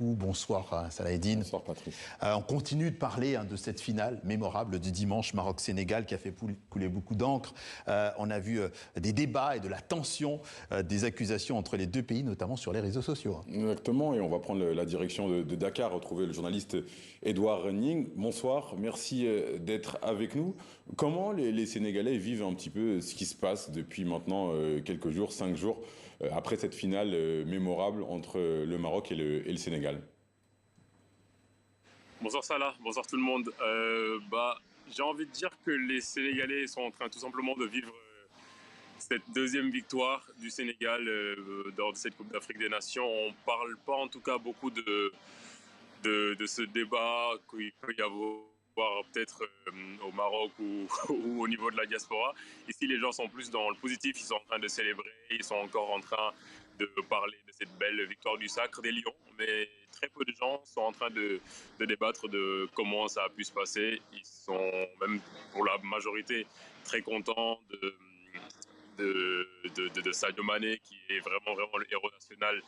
Bonsoir Salah Eddine. Bonsoir Patrice. On continue de parler de cette finale mémorable du dimanche Maroc-Sénégal qui a fait couler beaucoup d'encre. On a vu des débats et de la tension, des accusations entre les deux pays, notamment sur les réseaux sociaux. Exactement, et on va prendre la direction de Dakar, retrouver le journaliste Edouard Renning. Bonsoir, merci d'être avec nous. Comment les Sénégalais vivent un petit peu ce qui se passe depuis maintenant quelques jours, 5 jours, après cette finale mémorable entre le Maroc et le Sénégal? Bonsoir Salah, bonsoir tout le monde. J'ai envie de dire que les Sénégalais sont en train tout simplement de vivre cette deuxième victoire du Sénégal dans cette Coupe d'Afrique des Nations. On ne parle pas en tout cas beaucoup de ce débat qu'il peut y avoir peut-être au Maroc ou au niveau de la diaspora. Ici, les gens sont plus dans le positif, ils sont en train de célébrer, ils sont encore en train de parler de cette belle victoire du Sacre des Lions, mais très peu de gens sont en train de débattre de comment ça a pu se passer. Ils sont même pour la majorité très contents de Sadio Mané, qui est vraiment le héros national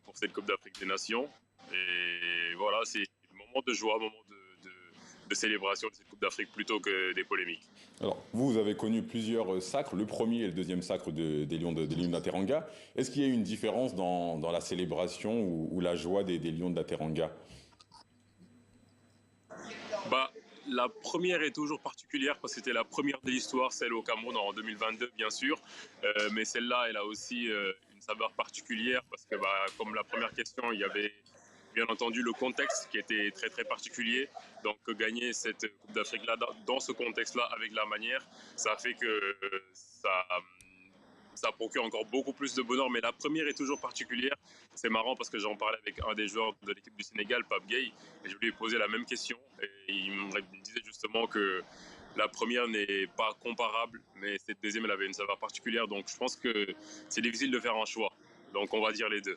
pour cette Coupe d'Afrique des Nations. Et voilà, c'est un moment de joie, un moment de célébration de cette Coupe d'Afrique plutôt que des polémiques. Alors, vous avez connu plusieurs sacres, le premier et le deuxième sacre des Lions de la Teranga. Est-ce qu'il y a eu une différence dans la célébration ou la joie des Lions de la Teranga? La première est toujours particulière parce que c'était la première de l'histoire, celle au Cameroun en 2022 bien sûr, mais celle-là elle a aussi une saveur particulière parce que comme la première question, il y avait bien entendu le contexte qui était très particulier, donc gagner cette Coupe d'Afrique là dans ce contexte-là avec la manière, ça fait que ça procure encore beaucoup plus de bonheur, mais la première est toujours particulière. C'est marrant parce que j'en parlais avec un des joueurs de l'équipe du Sénégal, Pape Gueye, et je lui ai posé la même question. Et il me disait justement que la première n'est pas comparable, mais cette deuxième, elle avait une saveur particulière. Donc je pense que c'est difficile de faire un choix. Donc on va dire les deux.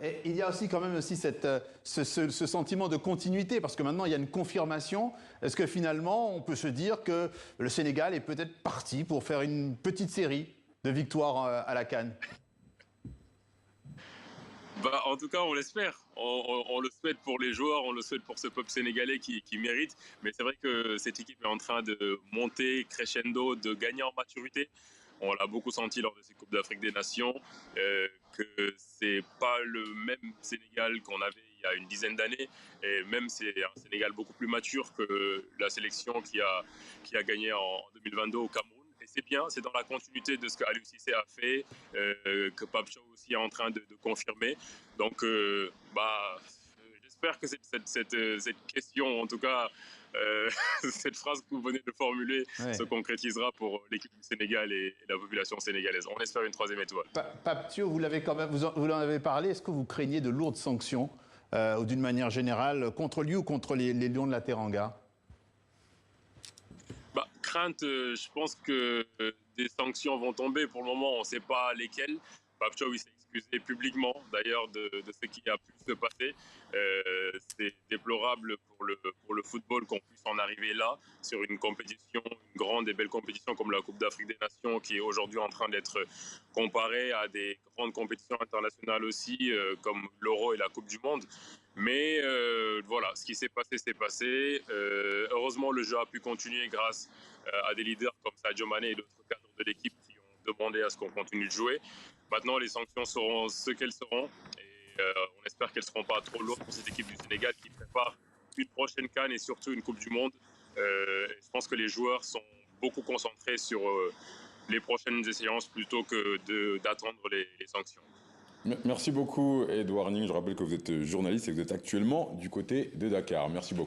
Et il y a aussi quand même aussi ce sentiment de continuité, parce que maintenant il y a une confirmation. Est-ce que finalement on peut se dire que le Sénégal est peut-être parti pour faire une petite série de victoires à la CAN? En tout cas, on l'espère. On le souhaite pour les joueurs, on le souhaite pour ce peuple sénégalais qui mérite. Mais c'est vrai que cette équipe est en train de monter crescendo, de gagner en maturité. On l'a beaucoup senti lors de ces Coupes d'Afrique des Nations, que c'est pas le même Sénégal qu'on avait il y a une dizaine d'années. Et même c'est un Sénégal beaucoup plus mature que la sélection qui a gagné en 2022 au Cameroun. Et c'est bien, c'est dans la continuité de ce que Aliou Cissé a fait, que Pape Thiaw aussi est en train de confirmer. Donc, j'espère que cette question, en tout cas, cette phrase que vous venez de formuler, se concrétisera pour l'équipe du Sénégal et la population sénégalaise. On espère une troisième étoile. Pape Thiaw, vous l'avez quand même, vous en avez parlé. Est-ce que vous craignez de lourdes sanctions, ou d'une manière générale, contre lui ou contre les Lions de la Teranga? Crainte, je pense que des sanctions vont tomber. Pour le moment, on ne sait pas lesquelles. Pape Thiaw s'est excusé publiquement, d'ailleurs, de ce qui a pu se passer. C'est déplorable pour le football qu'on puisse en arriver là, sur une compétition, une grande et belle compétition comme la Coupe d'Afrique des Nations, qui est aujourd'hui en train d'être comparée à des grandes compétitions internationales aussi, comme l'Euro et la Coupe du Monde. Mais voilà, ce qui s'est passé, c'est passé. Heureusement, le jeu a pu continuer grâce à des leaders comme Sadio Mané et d'autres cadres de l'équipe qui ont demandé à ce qu'on continue de jouer. Maintenant, les sanctions seront ce qu'elles seront. Et on espère qu'elles ne seront pas trop lourdes pour cette équipe du Sénégal qui prépare une prochaine CAN et surtout une Coupe du Monde. Je pense que les joueurs sont beaucoup concentrés sur les prochaines échéances plutôt que d'attendre les sanctions. Merci beaucoup, Edouard Renning. Je rappelle que vous êtes journaliste et que vous êtes actuellement du côté de Dakar. Merci beaucoup.